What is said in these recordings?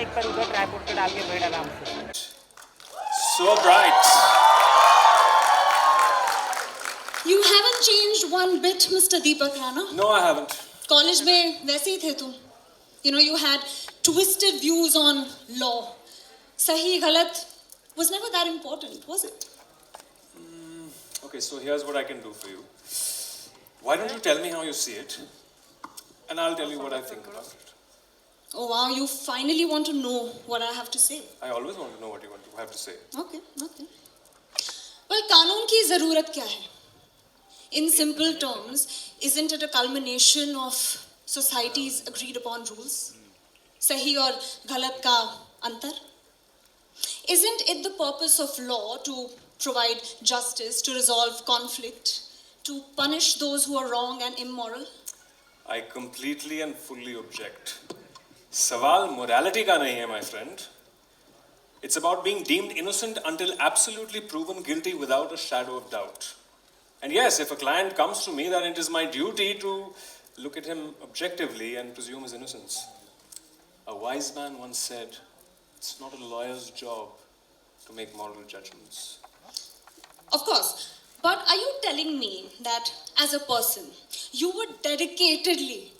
एक बार उधर ट्राइपॉड पे डाल के बैठ आराम से. So bright. You haven't changed one bit, Mr. Deepak Rana. No, I haven't. College में वैसे ही थे तुम. You know, you had twisted views on law. सही गलत was never that important, was it? Okay, so here's what I can do for you. Why don't you tell me how you see it, and I'll tell you what I think about it. Oh wow, you finally want to know what I have to say. I always want to know what you want to have to say. Okay, okay. Well, कानून की ज़रूरत क्या है? In simple terms, isn't it a culmination of society's agreed upon rules? सही और गलत का अंतर? Isn't it the purpose of law to provide justice, to resolve conflict, to punish those who are wrong and immoral? I completely and fully object. सवाल morality का नहीं है, my friend. It's about being deemed innocent until absolutely proven guilty without a shadow of doubt. And yes, if a client comes to me, then it is my duty to look at him objectively and presume his innocence. A wise man once said, it's not a lawyer's job to make moral judgments. Of course. But are you telling me that as a person, you would dedicatedly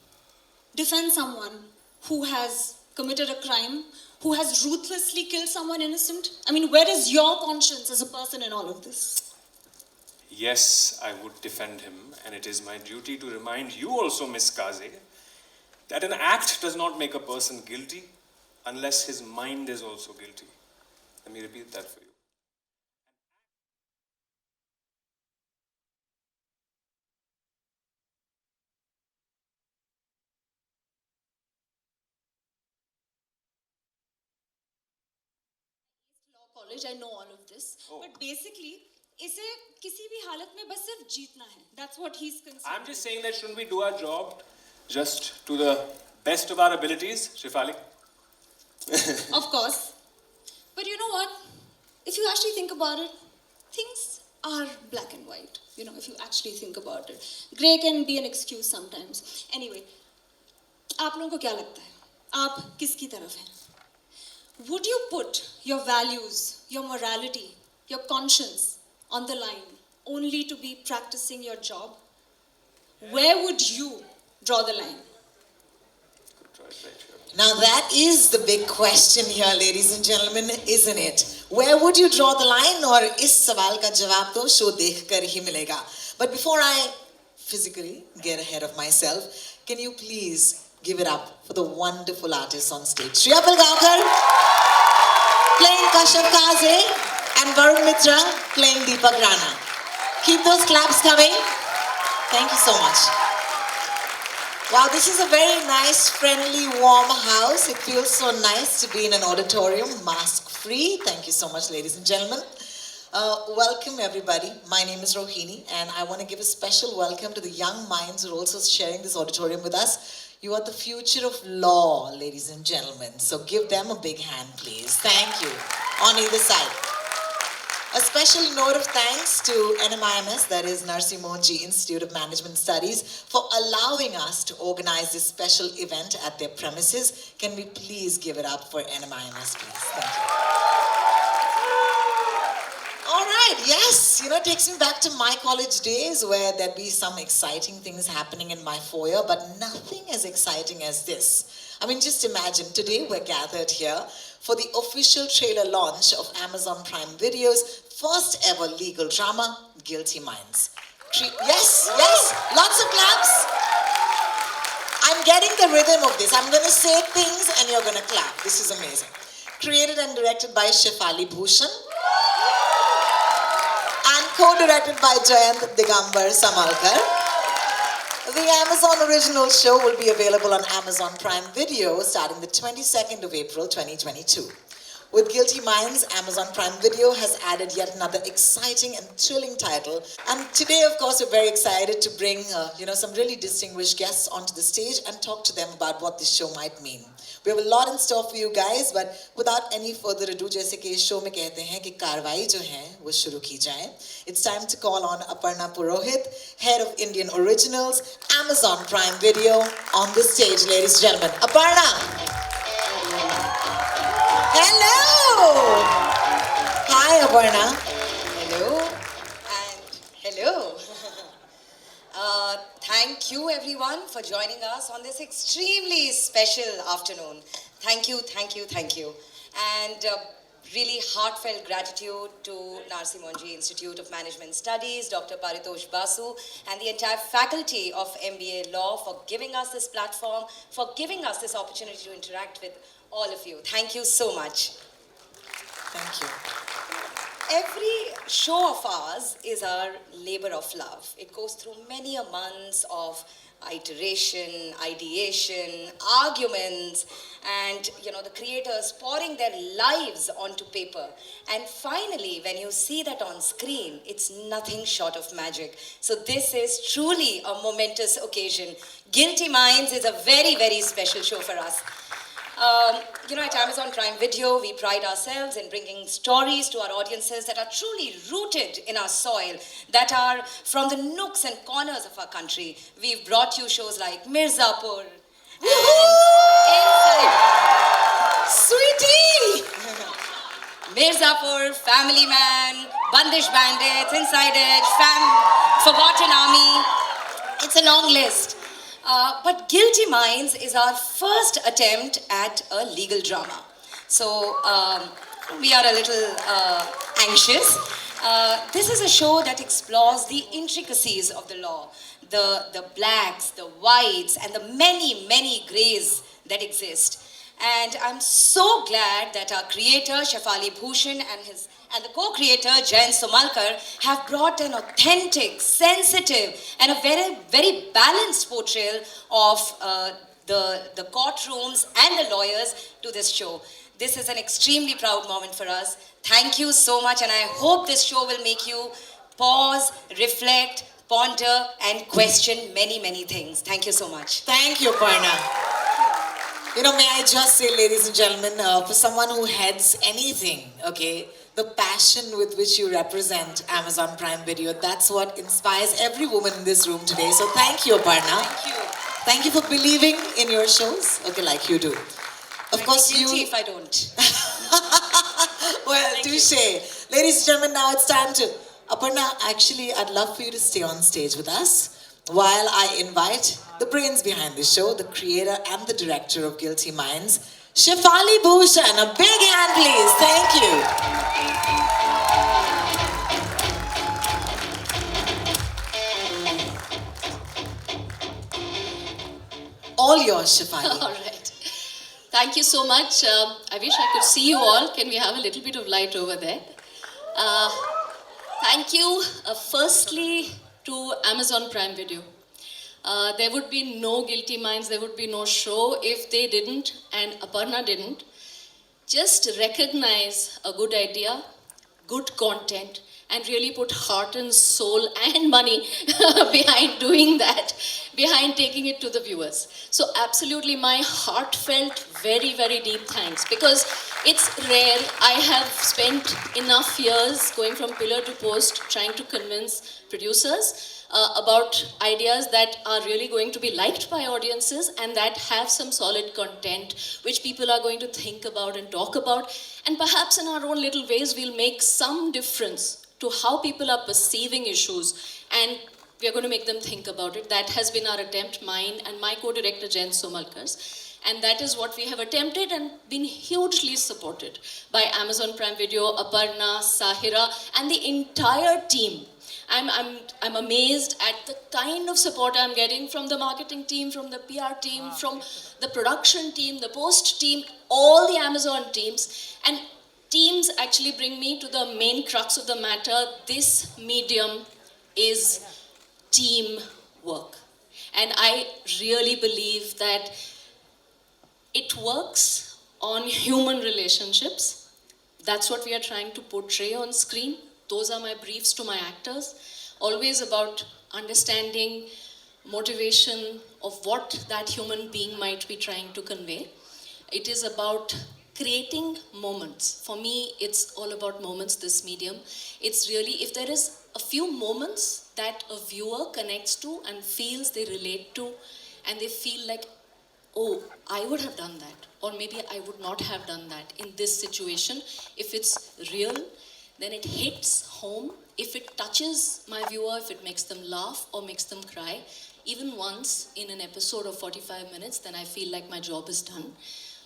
defend someone who has committed a crime, who has ruthlessly killed someone innocent? I mean, where is your conscience as a person in all of this? Yes, I would defend him, and it is my duty to remind you also, Miss Kaze, that an act does not make a person guilty unless his mind is also guilty. Let me repeat that for you. Law college, I know all of this. Oh. But basically, इसे किसी भी हालत में बस सिर्फ जीतना है. That's what he's concerned. I'm just saying that shouldn't we do our job just to the best of our abilities, Shefali? Of course. But you know what? If you actually think about it, things are black and white. You know, if you actually think about it. Grey can be an excuse sometimes. Anyway, आप लोगों को क्या लगता है? आप किसकी तरफ हैं? Would you put your values, your morality, your conscience on the line only to be practicing your job? Where would you draw the line? Now that is the big question here, ladies and gentlemen, isn't it? Where would you draw the line? और इस सवाल का जवाब तो show देखकर ही मिलेगा. But before I physically get ahead of myself, can you please give it up for the wonderful artists on stage? Shriya Pilgaonkar playing Kashyap Kaze and Varun Mitra playing Deepak Rana. Keep those claps coming. Thank you so much. Wow, this is a very nice, friendly, warm house. It feels so nice to be in an auditorium, mask-free. Thank you so much, ladies and gentlemen. Welcome, everybody. My name is Rohini, and I want to give a special welcome to the young minds who are also sharing this auditorium with us. You are the future of law, ladies and gentlemen. So give them a big hand, please. Thank you. On either side. A special note of thanks to NMIMS, that is Narsi Mohanji Institute of Management Studies, for allowing us to organize this special event at their premises. Can we please give it up for NMIMS, please? Thank you. All right, yes, you know, it takes me back to my college days where there'd be some exciting things happening in my foyer, but nothing as exciting as this. I mean, just imagine, today we're gathered here for the official trailer launch of Amazon Prime Video's first ever legal drama, Guilty Minds. Yes, lots of claps. I'm getting the rhythm of this. I'm going to say things and you're going to clap. This is amazing. Created and directed by Shefali Bhushan and co-directed by Jayant Digambar Samalkar. The Amazon original show will be available on Amazon Prime Video starting the 22nd of April 2022. With Guilty Minds, Amazon Prime Video has added yet another exciting and thrilling title. And today, of course, we're very excited to bring some really distinguished guests onto the stage and talk to them about what this show might mean. We have a lot in store for you guys, but without any further ado, जैसे कि इस show में कहते हैं कि कार्रवाई जो है वो शुरू की जाए. It's time to call on Aparna Purohit, head of Indian Originals, Amazon Prime Video, on the stage, ladies and gentlemen. Aparna! Aparna. Hello and hello. Thank you everyone for joining us on this extremely special afternoon. Thank you, thank you, thank you. And really heartfelt gratitude to Narsi Monji Institute of Management Studies, Dr. Paritosh Basu, and the entire faculty of MBA Law for giving us this platform, for giving us this opportunity to interact with all of you. Thank you so much. Thank you. Every show of ours is our labor of love. It goes through many a months of iteration, ideation, arguments, and the creators pouring their lives onto paper. And finally, when you see that on screen, it's nothing short of magic. So this is truly a momentous occasion. Guilty Minds is a very, very special show for us. At Amazon Prime Video, we pride ourselves in bringing stories to our audiences that are truly rooted in our soil, that are from the nooks and corners of our country. We've brought you shows like Mirzapur and Inside. Sweetie! Mirzapur, Family Man, Bandish Bandits, Inside Edge, Forgotten Army. It's a long list. But Guilty Minds is our first attempt at a legal drama. So we are a little anxious. This is a show that explores the intricacies of the law, the blacks, the whites, and the many, many grays that exist. And I'm so glad that our creator, Shefali Bhushan, and the co-creator, Jayan Somalkar, have brought an authentic, sensitive, and a very, very balanced portrayal of the courtrooms and the lawyers to this show. This is an extremely proud moment for us. Thank you so much, and I hope this show will make you pause, reflect, ponder, and question many, many things. Thank you so much. Thank you, Aparna. May I just say, ladies and gentlemen, for someone who heads anything, okay, the passion with which you represent Amazon Prime Video, that's what inspires every woman in this room today. So thank you, Aparna. Thank you. Thank you for believing in your shows, okay, like you do. Of course, Guilty if I don't. Well, touche. Ladies and gentlemen, now it's time to... Aparna, actually, I'd love for you to stay on stage with us while I invite the brains behind the show, the creator and the director of Guilty Minds, Shefali Bhushan. A big hand, please. Thank you. All yours, Shefali. All right. Thank you so much. I wish I could see you all. Can we have a little bit of light over there? Thank you, firstly, to Amazon Prime Video. There would be no Guilty Minds, there would be no show if they didn't, and Aparna didn't, just recognize a good idea, good content, and really put heart and soul and money behind doing that, behind taking it to the viewers. So absolutely my heartfelt, very, very deep thanks, because it's rare. I have spent enough years going from pillar to post trying to convince producers about ideas that are really going to be liked by audiences and that have some solid content which people are going to think about and talk about, and perhaps in our own little ways we'll make some difference to how people are perceiving issues, and we are going to make them think about it. That has been our attempt, mine and my co-director Jayan Somalkar's, and that is what we have attempted and been hugely supported by Amazon Prime Video, Aparna, Sahira, and the entire team. I'm amazed at the kind of support I'm getting from the marketing team, from the PR team, from the production team, the post team, all the Amazon teams. And teams actually bring me to the main crux of the matter. This medium is team work. And I really believe that it works on human relationships. That's what we are trying to portray on screen. Those are my briefs to my actors. Always about understanding motivation of what that human being might be trying to convey. It is about creating moments. For me, it's all about moments, this medium. It's really, if there is a few moments that a viewer connects to and feels they relate to, and they feel like, oh, I would have done that, or maybe I would not have done that in this situation. If it's real, then it hits home. If it touches my viewer, if it makes them laugh or makes them cry, even once in an episode of 45 minutes, then I feel like my job is done.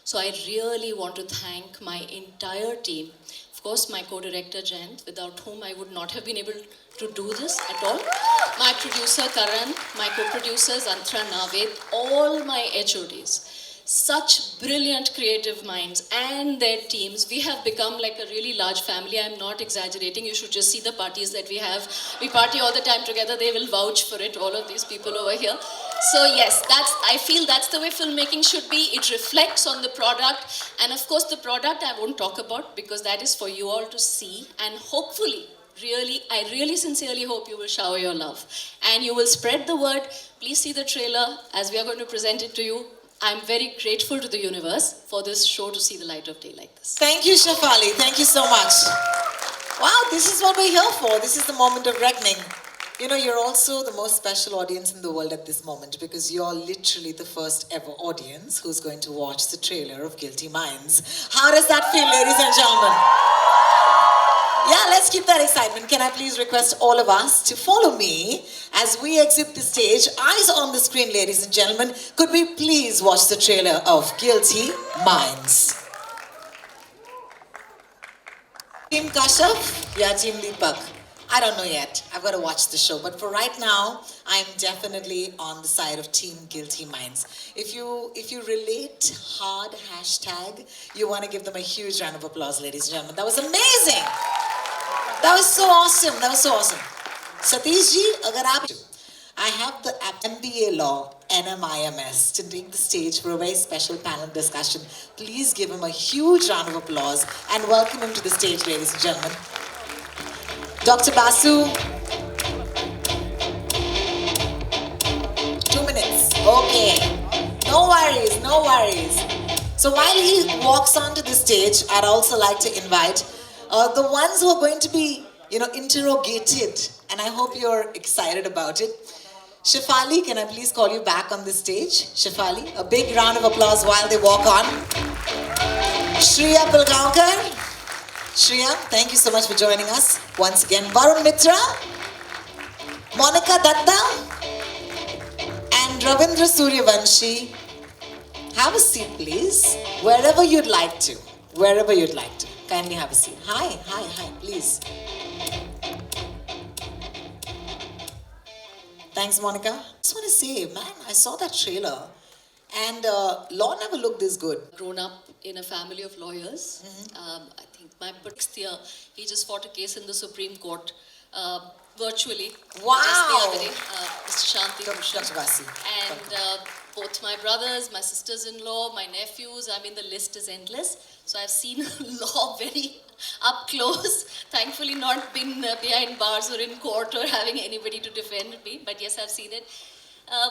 So I really want to thank my entire team. Of course, my co-director Jayant, without whom I would not have been able to do this at all. My producer Karan, my co-producers Antra Naved, all my HODs. Such brilliant creative minds and their teams. We have become like a really large family. I'm not exaggerating. You should just see the parties that we have. We party all the time together. They will vouch for it, all of these people over here. So yes, I feel that's the way filmmaking should be. It reflects on the product. And of course, the product I won't talk about because that is for you all to see. And hopefully, I really sincerely hope you will shower your love. And you will spread the word. Please see the trailer as we are going to present it to you. I'm very grateful to the universe for this show to see the light of day like this. Thank you, Shefali. Thank you so much. Wow, this is what we're here for. This is the moment of reckoning. You know, you're also the most special audience in the world at this moment because you're literally the first ever audience who's going to watch the trailer of Guilty Minds. How does that feel, ladies and gentlemen? Yeah, let's keep that excitement. Can I please request all of us to follow me as we exit the stage? Eyes on the screen, ladies and gentlemen. Could we please watch the trailer of Guilty Minds? Team Kashyap? Yeah, Team Deepak. I don't know yet. I've got to watch the show. But for right now, I'm definitely on the side of Team Guilty Minds. If you relate hard hashtag, you want to give them a huge round of applause, ladies and gentlemen. That was amazing. That was so awesome. That was so awesome. Satish ji, agar aap... I have the MBA Law, NMIMS, to take the stage for a very special panel discussion. Please give him a huge round of applause and welcome him to the stage, ladies and gentlemen. Dr. Basu. 2 minutes. Okay. No worries, no worries. So while he walks onto the stage, I'd also like to invite the ones who are going to be, interrogated. And I hope you're excited about it. Shefali, can I please call you back on the stage? Shefali, a big round of applause while they walk on. Shriya Pilgaonkar. Shriya, thank you so much for joining us. Once again, Varun Mitra, Monica Datta, and Ravindra Suryavanshi. Have a seat, please. Wherever you'd like to. Wherever you'd like to. Kindly have a seat. Hi, please. Thanks, Monica. I just want to say, man, I saw that trailer and law never looked this good. Grown up in a family of lawyers. I think my 6th year, he just fought a case in the Supreme Court virtually. Wow. Just the other day, Mr. Shanti Bhushan. Dr. Basi. And both my brothers, my sisters-in-law, my nephews, I mean, the list is endless. So I've seen law very up close. Thankfully not been behind bars or in court or having anybody to defend me. But yes, I've seen it.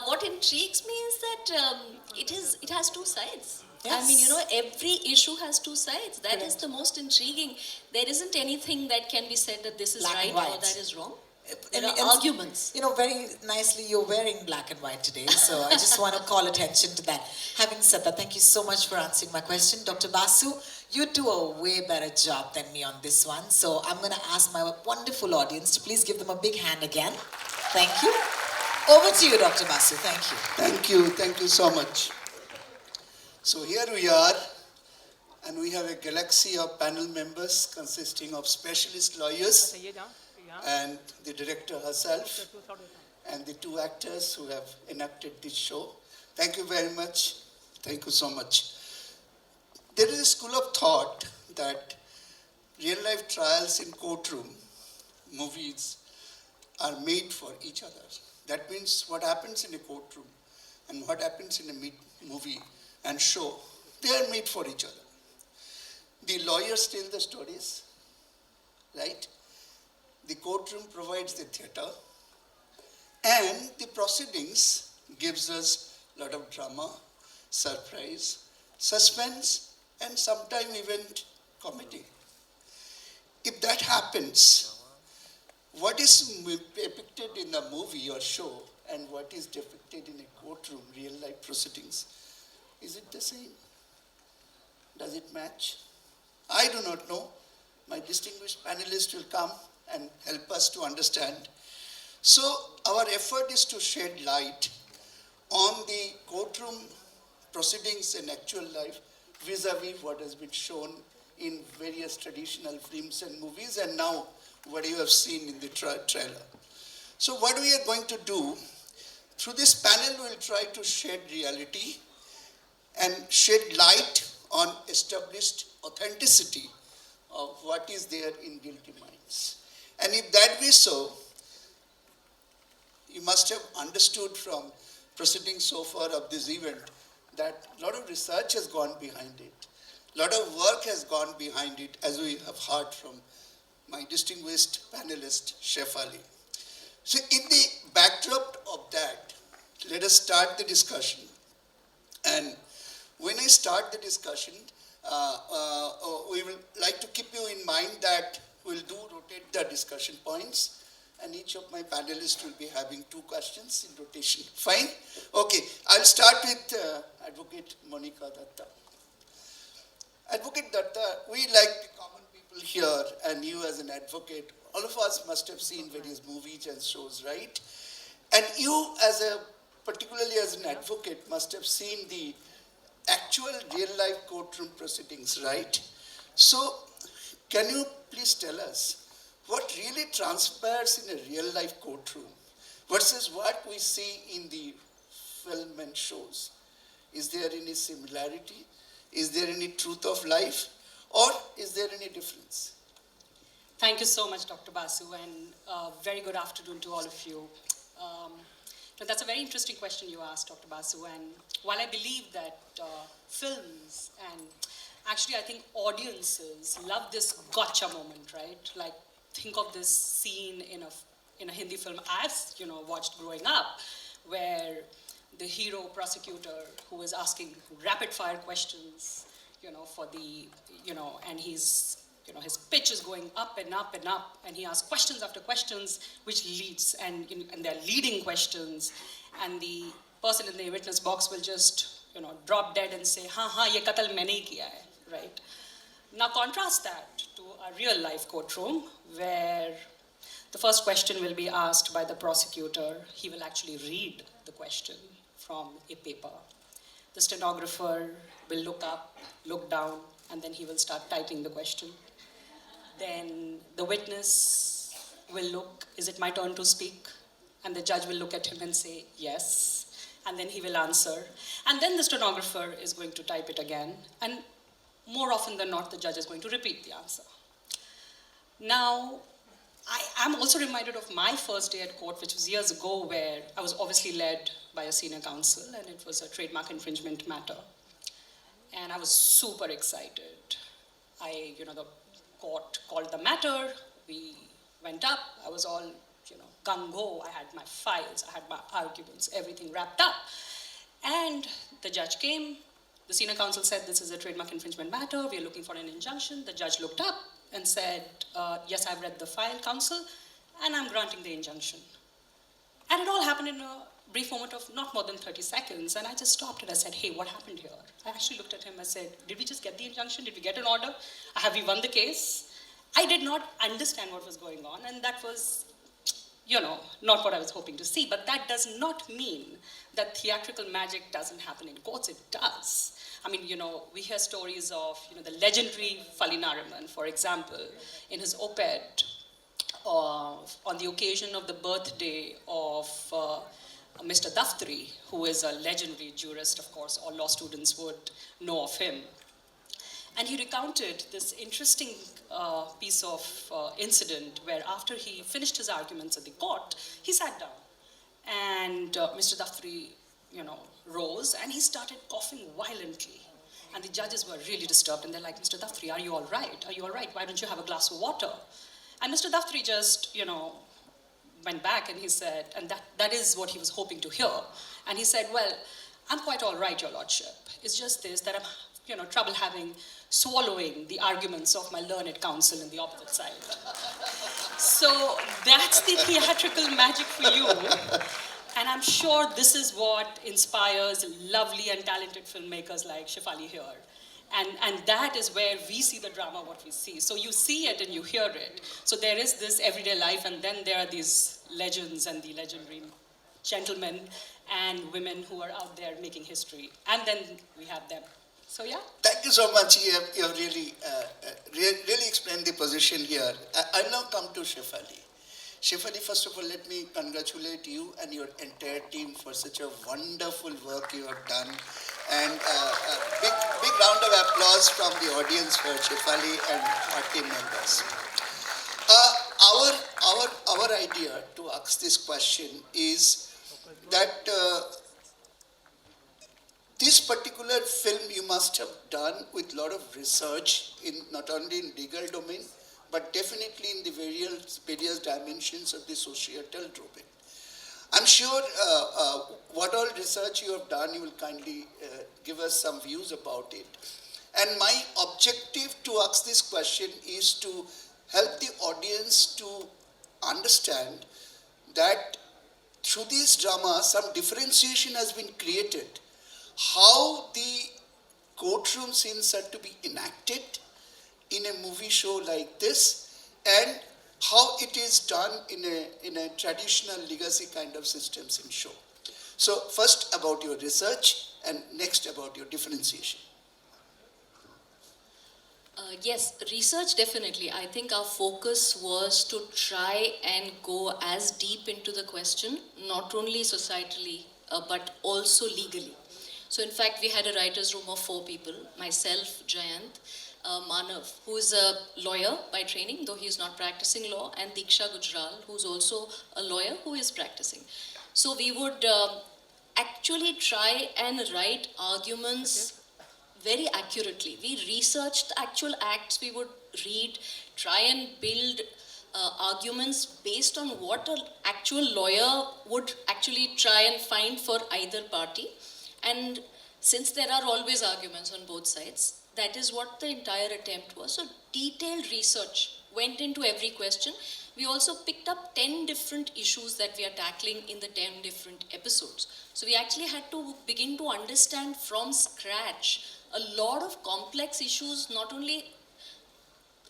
What intrigues me is that it has two sides. Yes. I mean, every issue has two sides. That is the most intriguing. There isn't anything that can be said that this is Black right and white. or that is wrong. And Arguments. Very nicely, you're wearing black and white today, so I just want to call attention to that. Having said that, thank you so much for answering my question. Dr. Basu, you do a way better job than me on this one, so I'm going to ask my wonderful audience to please give them a big hand again. Thank you. Over to you, Dr. Basu. Thank you. Thank you so much. So here we are, and we have a galaxy of panel members consisting of specialist lawyers and the director herself and the two actors who have enacted this show. Thank you very much. Thank you so much. There is a school of thought that real life trials in courtroom, movies, are made for each other. That means what happens in a courtroom and what happens in a movie and show, they are made for each other. The lawyers tell the stories, right? The courtroom provides the theater, and the proceedings gives us a lot of drama, surprise, suspense, and sometimes even comedy. If that happens, what is depicted in a movie or show and what is depicted in a courtroom, real life proceedings, is it the same? Does it match? I do not know. my distinguished panelists will come and help us to understand. So our effort is to shed light on the courtroom proceedings in actual life vis-a-vis what has been shown in various traditional films and movies, and now what you have seen in the trailer. So what we are going to do, through this panel we will try to shed reality and shed light on established authenticity of what is there in Guilty Minds. And if that be so, you must have understood from proceedings so far of this event that a lot of research has gone behind it. A lot of work has gone behind it, as we have heard from my distinguished panelist, Chef Ali. So in the backdrop of that, let us start the discussion. And when I start the discussion, we will like to keep you in mind that we'll rotate the discussion points, and each of my panelists will be having 2 questions in rotation. Fine? Okay, I'll start with Advocate Monica Datta. Advocate Datta, we like the common people here, and you as an advocate, all of us must have seen various movies and shows, right? And you particularly as an advocate, must have seen the actual real-life courtroom proceedings, right? So, can you please tell us what really transpires in a real-life courtroom versus what we see in the film and shows? Is there any similarity? Is there any truth of life? Or is there any difference? Thank you so much, Dr. Basu, and very good afternoon to all of you. That's a very interesting question you asked, Dr. Basu, and while I believe that films and actually I think audiences love this gotcha moment, right? Like, think of this scene in a Hindi film I've watched growing up, where the hero prosecutor who is asking rapid fire questions, for the, and he's, his pitch is going up and up and up, and he asks questions after questions, which leads, and they're leading questions, and the person in the witness box will just, drop dead and say, "Ha, ye qatl maine hi kiya hai," right? Now contrast that to a real life courtroom where the first question will be asked by the prosecutor. He will actually read the question from a paper. The stenographer will look up, look down, and then he will start typing the question. Then the witness will look, is it my turn to speak? And the judge will look at him and say, yes. And then he will answer. And then the stenographer is going to type it again. And more often than not, the judge is going to repeat the answer. Now, I am also reminded of my first day at court, which was years ago, where I was obviously led by a senior counsel, and it was a trademark infringement matter. And I was super excited. The court called the matter, we went up, I was all, gung-ho, I had my files, I had my arguments, everything wrapped up. And the judge came, the senior counsel said, this is a trademark infringement matter, we are looking for an injunction. The judge looked up and said, yes, I've read the file, counsel, and I'm granting the injunction. And it all happened in a brief moment of not more than 30 seconds, and I just stopped and I said, hey, what happened here? I actually looked at him and said, did we just get the injunction? Did we get an order? Have we won the case? I did not understand what was going on, and that was, not what I was hoping to see. But that does not mean that theatrical magic doesn't happen in courts. It does. I mean, we hear stories of, the legendary Fali Nariman, for example, in his op-ed on the occasion of the birthday of Mr. Daftari, who is a legendary jurist, of course, all law students would know of him. And he recounted this interesting piece of incident where after he finished his arguments at the court, he sat down. And Mr. Daftari, rose and he started coughing violently. And the judges were really disturbed, and they're like, Mr. Daftari, are you all right? Are you all right? Why don't you have a glass of water? And Mr. Daftari just, went back and he said, and that is what he was hoping to hear. And he said, well, I'm quite all right, Your Lordship. It's just this, that I'm, trouble swallowing the arguments of my learned counsel in the opposite side. So that's the theatrical magic for you. And I'm sure this is what inspires lovely and talented filmmakers like Shefali here. And that is where we see the drama, what we see. So you see it and you hear it. So there is this everyday life, and then there are these legends and the legendary gentlemen and women who are out there making history. And then we have them. So yeah. Thank you so much. You have really, really explained the position here. I'll now come to Shefali. Shefali, first of all, let me congratulate you and your entire team for such a wonderful work you have done. And big round of applause from the audience for Shefali and our team members. Our idea to ask this question is that this particular film you must have done with a lot of research in not only in legal domain, but definitely in the various dimensions of the societal domain. I'm sure what all research you have done, you will kindly give us some views about it. And my objective to ask this question is to help the audience to understand that through this drama, some differentiation has been created. How the courtroom scenes are to be enacted in a movie show like this, and how it is done in a traditional legacy kind of systems in show. So first about your research, and next about your differentiation. Yes, research definitely. I think our focus was to try and go as deep into the question, not only societally, but also legally. So in fact, we had a writer's room of 4 people, myself, Jayant, Manav, who is a lawyer by training, though he is not practicing law, and Diksha Gujral, who is also a lawyer who is practicing. So we would actually try and write arguments very accurately. We researched the actual acts we would read, try and build arguments based on what an actual lawyer would actually try and find for either party. And since there are always arguments on both sides, that is what the entire attempt was. So detailed research went into every question. We also picked up 10 different issues that we are tackling in the 10 different episodes. So we actually had to begin to understand from scratch a lot of complex issues, not only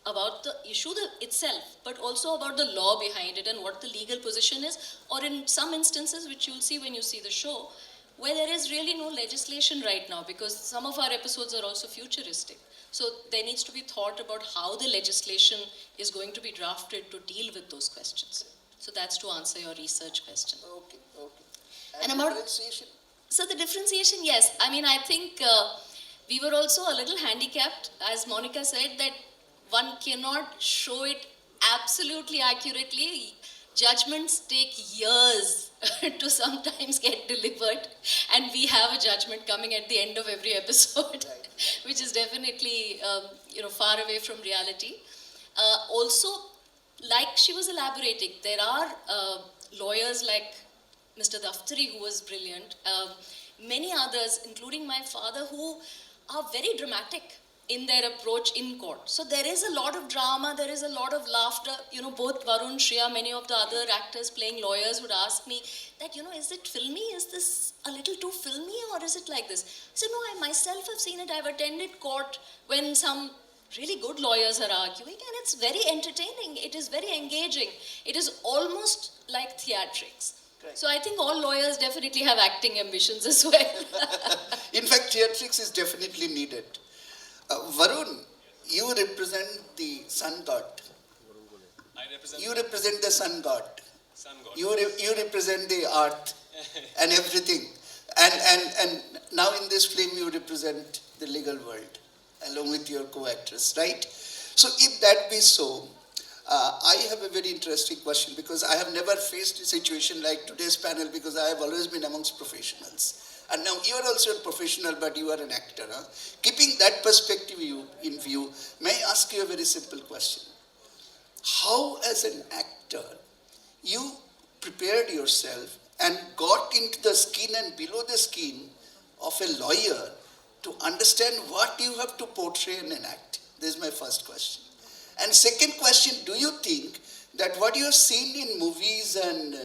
about the issue itself, but also about the law behind it and what the legal position is, or in some instances, which you'll see when you see the show, where there is really no legislation right now, because some of our episodes are also futuristic. So there needs to be thought about how the legislation is going to be drafted to deal with those questions. So that's to answer your research question. Okay. And about differentiation? So the differentiation, yes. I mean, I think we were also a little handicapped, as Monica said, that one cannot show it absolutely accurately. Judgments take years to sometimes get delivered, and we have a judgment coming at the end of every episode, which is definitely far away from reality. Also, like she was elaborating, there are lawyers like Mr. Daftari, who was brilliant, many others, including my father, who are very dramatic in their approach in court. So there is a lot of drama, there is a lot of laughter. Both Varun, Shriya, many of the other actors playing lawyers would ask me that, is it filmy? Is this a little too filmy, or is it like this? So no, I myself have seen it. I've attended court when some really good lawyers are arguing, and it's very entertaining. It is very engaging. It is almost like theatrics. Right. So I think all lawyers definitely have acting ambitions as well. In fact, theatrics is definitely needed. Varun, you represent the sun god. You represent the sun god. You represent the art and everything. And now in this film you represent the legal world along with your co-actress, right? So if that be so, I have a very interesting question, because I have never faced a situation like today's panel, because I have always been amongst professionals. And now you are also a professional, but you are an actor. Huh? Keeping that perspective in view, may I ask you a very simple question? How, as an actor, you prepared yourself and got into the skin and below the skin of a lawyer to understand what you have to portray and enact? This is my first question. And second question, do you think that what you have seen in movies and